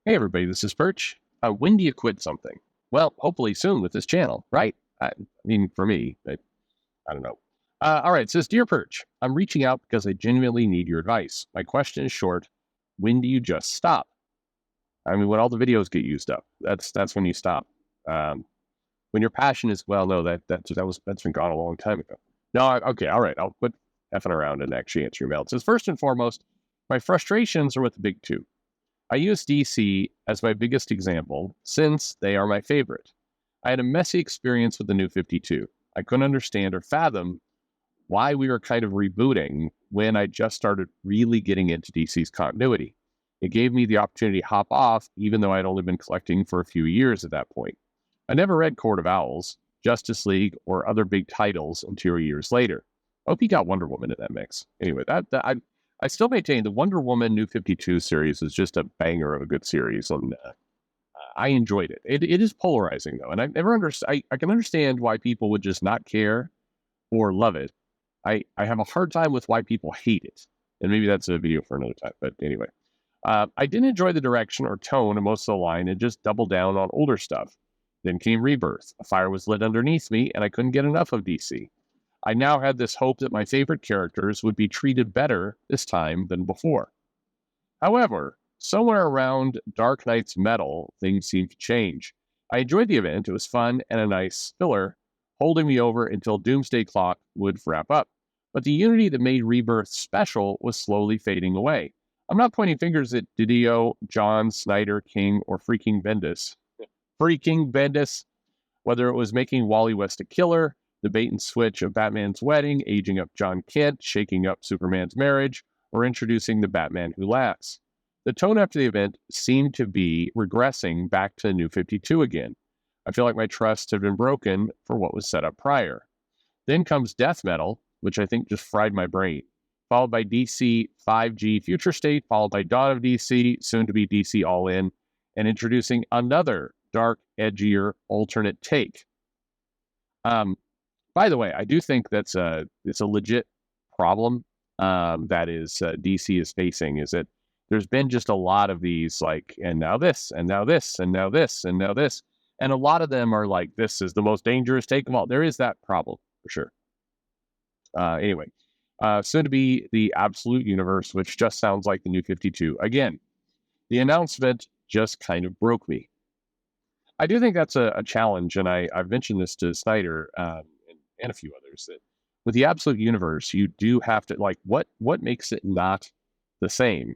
Hey everybody, this is Perch. When do you quit something? Well, hopefully soon with this channel, right? I mean, for me, I don't know. All right, it says, Dear Perch, I'm reaching out because I genuinely need your advice. My question is short. When do you just stop? I mean, when all the videos get used up, that's when you stop. Um, when your passion is, well, no, that's been gone a long time ago. No, okay, all right, I'll quit effing around and actually answer your mail. It says, first and foremost, my frustrations are with the big two. I use DC as my biggest example since they are my favorite. I had a messy experience with the New 52. I couldn't understand or fathom why we were kind of rebooting when I just started really getting into DC's continuity. It gave me the opportunity to hop off, even though I'd only been collecting for a few years at that point. I never read Court of Owls, Justice League, or other big titles until years later. I hope you got Wonder Woman in that mix. Anyway, I still maintain the Wonder Woman New 52 series is just a banger of a good series, and I enjoyed it. It is polarizing, though, and I've never understood. I can understand why people would just not care or love it. I have a hard time with why people hate it, and maybe that's a video for another time, but anyway. I didn't enjoy the direction or tone of most of the line and just doubled down on older stuff. Then came Rebirth. A fire was lit underneath me, and I couldn't get enough of DC. I now had this hope that my favorite characters would be treated better this time than before. However, somewhere around Dark Knight's Metal, things seemed to change. I enjoyed the event. It was fun and a nice filler, holding me over until Doomsday Clock would wrap up. But the unity that made Rebirth special was slowly fading away. I'm not pointing fingers at Didio, John, Snyder, King, or freaking Bendis. Freaking Bendis, whether it was making Wally West a killer, the bait and switch of Batman's wedding, aging up John Kent, shaking up Superman's marriage, or introducing the Batman Who Laughs. The tone after the event seemed to be regressing back to New 52 again. I feel like my trust had been broken for what was set up prior. Then comes Death Metal, which I think just fried my brain, followed by DC 5G Future State, followed by Dawn of DC, soon to be DC All In, and introducing another dark, edgier, alternate take. By the way, I do think it's a legit problem that is DC is facing, is that there's been just a lot of these, like, and now this, and now this, and now this, and now this. And a lot of them are like, this is the most dangerous take of all. There is that problem, for sure. Anyway, soon to be the Absolute Universe, which just sounds like the New 52. Again, the announcement just kind of broke me. I do think that's a challenge, and I've mentioned this to Snyder and a few others, that with the Absolute Universe, you do have to, like, what makes it not the same?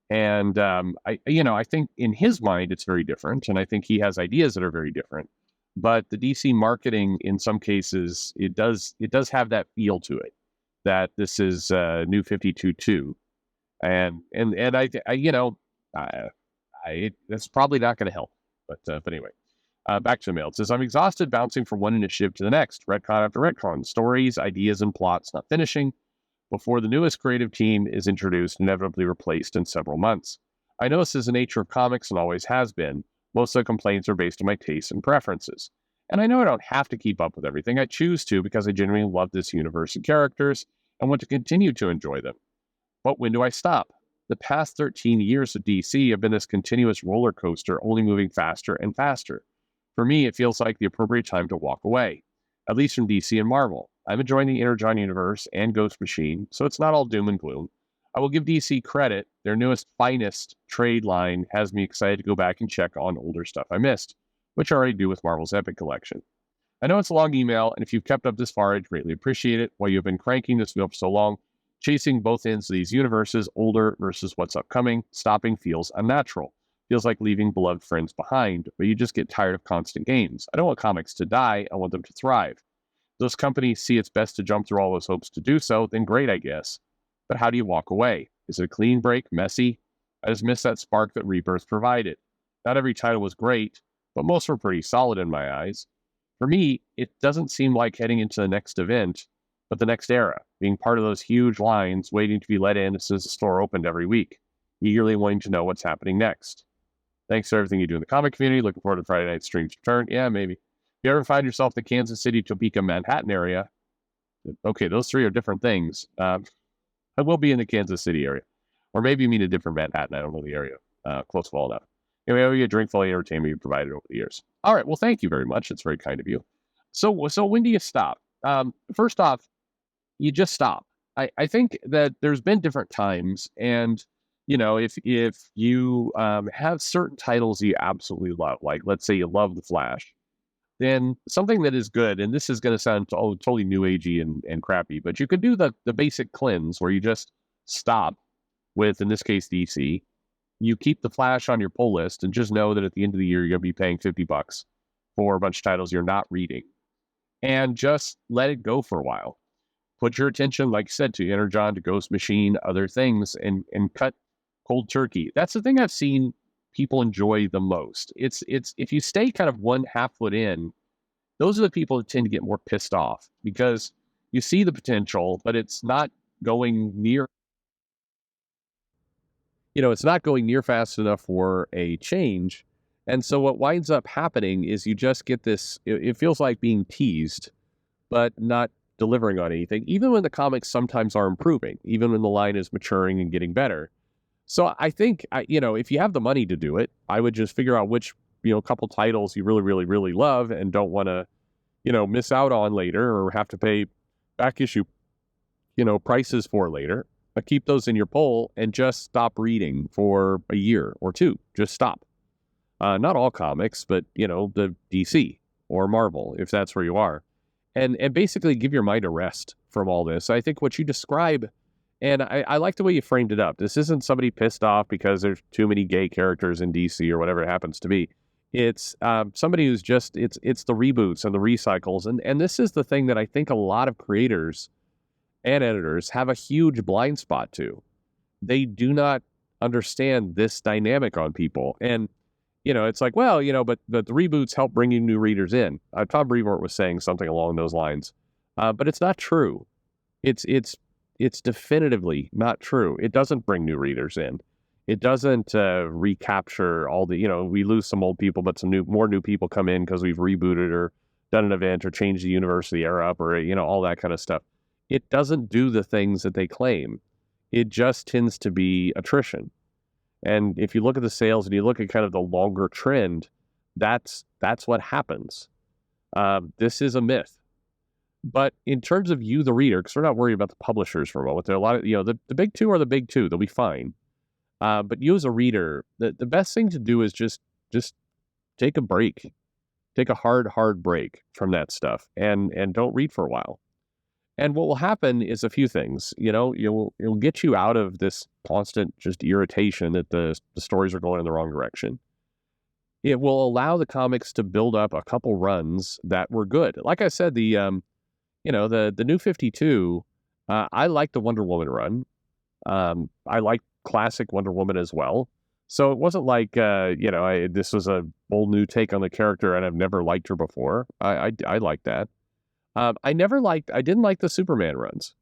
And I think in his mind it's very different, and I think he has ideas that are very different. But the DC marketing, in some cases, it does have that feel to it, that this is New 52 too, and that's probably not going to help. But anyway. Back to the mail. It says, I'm exhausted bouncing from one initiative to the next. Retcon after retcon. Stories, ideas, and plots not finishing before the newest creative team is introduced, inevitably replaced in several months. I know this is the nature of comics and always has been. Most of the complaints are based on my tastes and preferences. And I know I don't have to keep up with everything. I choose to because I genuinely love this universe and characters and want to continue to enjoy them. But when do I stop? The past 13 years of DC have been this continuous roller coaster, only moving faster and faster. For me, it feels like the appropriate time to walk away, at least from DC and Marvel. I'm enjoying the Energon universe and Ghost Machine, so it's not all doom and gloom. I will give DC credit. Their newest, finest trade line has me excited to go back and check on older stuff I missed, which I already do with Marvel's Epic Collection. I know it's a long email, and if you've kept up this far, I'd greatly appreciate it. While you've been cranking this wheel for so long, chasing both ends of these universes, older versus what's upcoming, stopping feels unnatural. Feels like leaving beloved friends behind, but you just get tired of constant games. I don't want comics to die, I want them to thrive. If those companies see it's best to jump through all those hopes to do so, then great, I guess. But how do you walk away? Is it a clean break, messy? I just miss that spark that Rebirth provided. Not every title was great, but most were pretty solid in my eyes. For me, it doesn't seem like heading into the next event, but the next era, being part of those huge lines waiting to be let in as soon as the store opened every week, eagerly wanting to know what's happening next. Thanks for everything you do in the comic community. Looking forward to Friday night stream's return. Yeah, maybe. If you ever find yourself in the Kansas City, Topeka, Manhattan area, okay, those three are different things. I will be in the Kansas City area. Or maybe you mean a different Manhattan. I don't know the area close well enough. we owe you a drink for all the entertainment you provided over the years. All right. Well, thank you very much. It's very kind of you. So when do you stop? First off, you just stop. I think that there's been different times, and if you have certain titles you absolutely love, like let's say you love The Flash, then something that is good, and this is going to sound totally new agey and crappy, but you could do the basic cleanse where you just stop with, in this case, DC. You keep The Flash on your pull list, and just know that at the end of the year you're going to be paying $50 for a bunch of titles you're not reading, and just let it go for a while. Put your attention, like I said, to Energon, to Ghost Machine, other things, and cut cold turkey. That's the thing I've seen people enjoy the most. It's if you stay kind of one half foot in, those are the people that tend to get more pissed off because you see the potential, but it's not going near. It's not going near fast enough for a change. And so what winds up happening is you just get this, it feels like being teased, but not delivering on anything, even when the comics sometimes are improving, even when the line is maturing and getting better. So I think, if you have the money to do it, I would just figure out which, couple titles you really, really, really love and don't want to, miss out on later or have to pay back issue, prices for later. But keep those in your poll and just stop reading for a year or two. Just stop. Not all comics, but, the DC or Marvel, if that's where you are. And basically give your mind a rest from all this. I think what you describe, and I like the way you framed it up. This isn't somebody pissed off because there's too many gay characters in DC or whatever it happens to be. It's somebody who's just, it's the reboots and the recycles. And this is the thing that I think a lot of creators and editors have a huge blind spot to. They do not understand this dynamic on people. And it's like, well, but the reboots help bringing new readers in. Tom Brevoort was saying something along those lines, but it's not true. It's definitively not true. It doesn't bring new readers in. It doesn't recapture all the, we lose some old people, but more new people come in because we've rebooted or done an event or changed the universe, the era up, or all that kind of stuff. It doesn't do the things that they claim. It just tends to be attrition. And if you look at the sales and you look at kind of the longer trend, that's what happens. This is a myth. But in terms of you, the reader, because we're not worried about the publishers for a moment, there are a lot of, the big two are the big two. They'll be fine. But you as a reader, the best thing to do is just take a break. Take a hard break from that stuff and don't read for a while. And what will happen is a few things. It'll get you out of this constant just irritation that the stories are going in the wrong direction. It will allow the comics to build up a couple runs that were good. Like I said, the New 52, I like the Wonder Woman run. I like classic Wonder Woman as well. So it wasn't like, this was a bold new take on the character and I've never liked her before. I like that. I didn't like the Superman runs.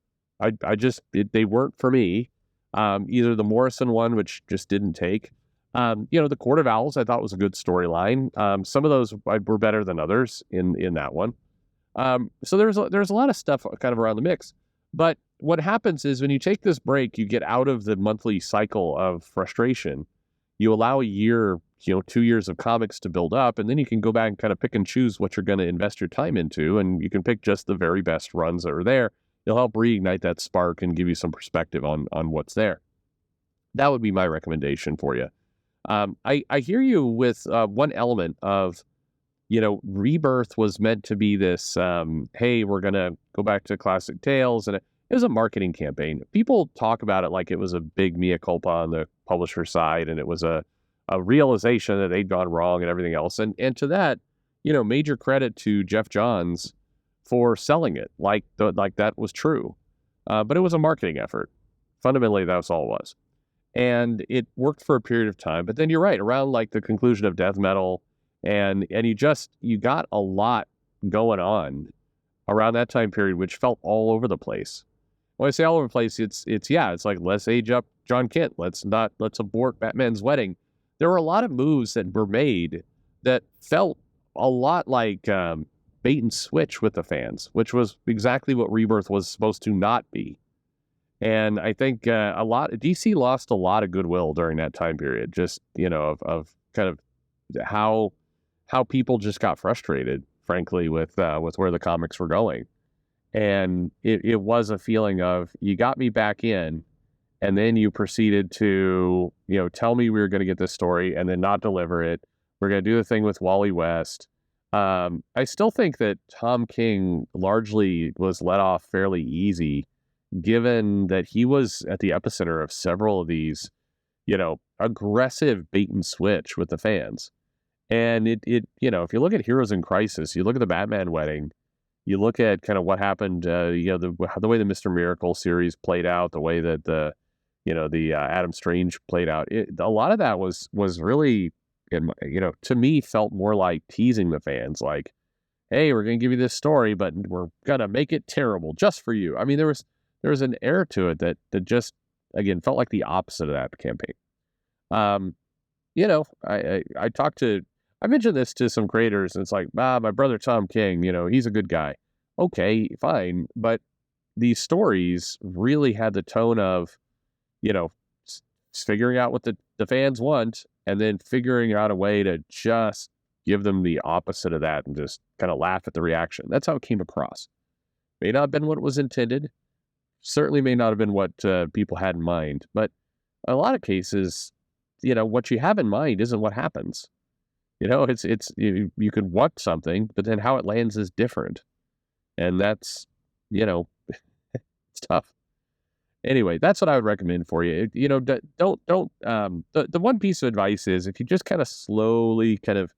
They weren't for me. Either the Morrison one, which just didn't take. The Court of Owls, I thought was a good storyline. Some of those were better than others in that one. So there's a lot of stuff kind of around the mix. But what happens is when you take this break, you get out of the monthly cycle of frustration. You allow a year, 2 years of comics to build up, and then you can go back and kind of pick and choose what you're going to invest your time into, and you can pick just the very best runs that are there. It'll help reignite that spark and give you some perspective on what's there. That would be my recommendation for you. I hear you with one element of, Rebirth was meant to be this, hey, we're going to go back to classic tales, and it was a marketing campaign. People talk about it like it was a big mea culpa on the publisher side, and it was a realization that they'd gone wrong and everything else. And to that, major credit to Jeff Johns for selling it like that was true. But it was a marketing effort. Fundamentally, that's all it was. And it worked for a period of time. But then you're right, around like the conclusion of Death Metal, and you got a lot going on around that time period, which felt all over the place. When I say all over the place, it's like, let's age up John Kent. Let's abort Batman's wedding. There were a lot of moves that were made that felt a lot like bait and switch with the fans, which was exactly what Rebirth was supposed to not be. And I think DC lost a lot of goodwill during that time period, just, of kind of how people just got frustrated, frankly, with where the comics were going. And it was a feeling of, you got me back in, and then you proceeded to, tell me we were going to get this story and then not deliver it. We're going to do the thing with Wally West. I still think that Tom King largely was let off fairly easy, given that he was at the epicenter of several of these, aggressive bait and switch with the fans. And if you look at Heroes in Crisis, you look at the Batman wedding, you look at kind of what happened, the way the Mr. Miracle series played out, the way that the Adam Strange played out. A lot of that was really, to me, felt more like teasing the fans, like, hey, we're going to give you this story, but we're going to make it terrible just for you. I mean, there was an air to it that just, again, felt like the opposite of that campaign. I mentioned this to some creators, and it's like, my brother Tom King, he's a good guy. Okay, fine. But these stories really had the tone of, figuring out what the fans want, and then figuring out a way to just give them the opposite of that and just kind of laugh at the reaction. That's how it came across. May not have been what was intended. Certainly may not have been what people had in mind. But in a lot of cases, what you have in mind isn't what happens. It's you could want something, but then how it lands is different. And that's, it's tough. Anyway, that's what I would recommend for you. The one piece of advice is, if you just kind of slowly kind of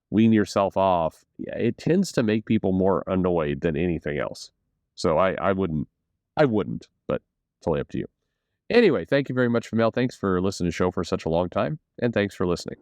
wean yourself off, it tends to make people more annoyed than anything else. So I wouldn't, but it's totally up to you. Anyway, thank you very much, Mel. Thanks for listening to the show for such a long time, and thanks for listening.